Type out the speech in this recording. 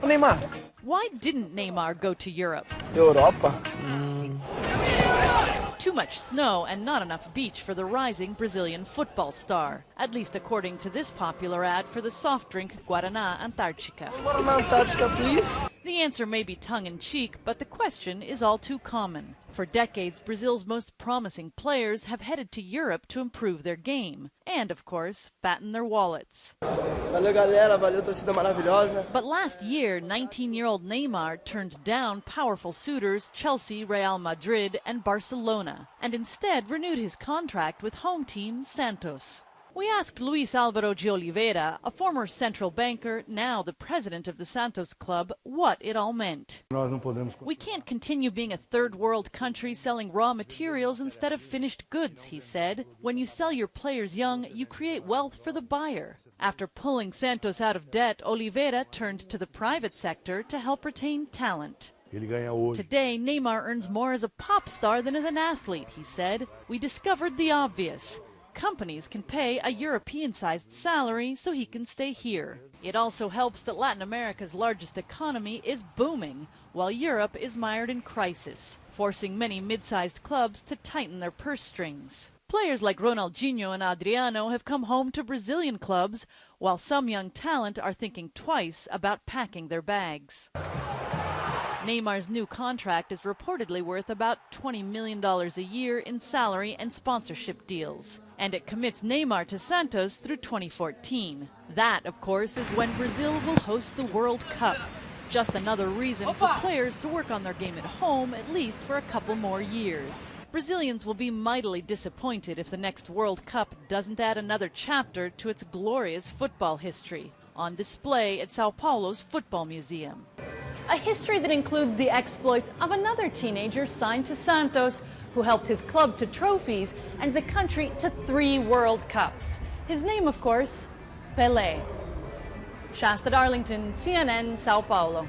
Neymar. Why didn't Neymar go to Europe? Europa? Too much snow and not enough beach for the rising Brazilian football star, at least according to this popular ad for the soft drink Guaraná Antártica. Guaraná Antártica, please. The answer may be tongue-in-cheek, but the question is all too common. For decades, Brazil's most promising players have headed to Europe to improve their game and, of course, fatten their wallets. Valeu, galera. Valeu, torcida maravilhosa. But last year, 19-year-old Neymar turned down powerful suitors Chelsea, Real Madrid, and Barcelona, and instead renewed his contract with home team Santos. We asked Luis Álvaro de Oliveira, a former central banker, now the president of the Santos club, what it all meant. We can't continue being a third world country selling raw materials instead of finished goods, he said. When you sell your players young, you create wealth for the buyer. After pulling Santos out of debt, Oliveira turned to the private sector to help retain talent. Today, Neymar earns more as a pop star than as an athlete, he said. We discovered the obvious. Companies can pay a European-sized salary so he can stay here. It also helps that Latin America's largest economy is booming, while Europe is mired in crisis, forcing many mid-sized clubs to tighten their purse strings. Players like Ronaldinho and Adriano have come home to Brazilian clubs, while some young talent are thinking twice about packing their bags. Neymar's new contract is reportedly worth about $20 million a year in salary and sponsorship deals. And it commits Neymar to Santos through 2014. That, of course, is when Brazil will host the World Cup. Just another reason for players to work on their game at home, at least for a couple more years. Brazilians will be mightily disappointed if the next World Cup doesn't add another chapter to its glorious football history, on display at Sao Paulo's Football Museum. A history that includes the exploits of another teenager signed to Santos, who helped his club to trophies and the country to 3 World Cups. His name, of course, Pelé. Shasta Darlington, CNN, Sao Paulo.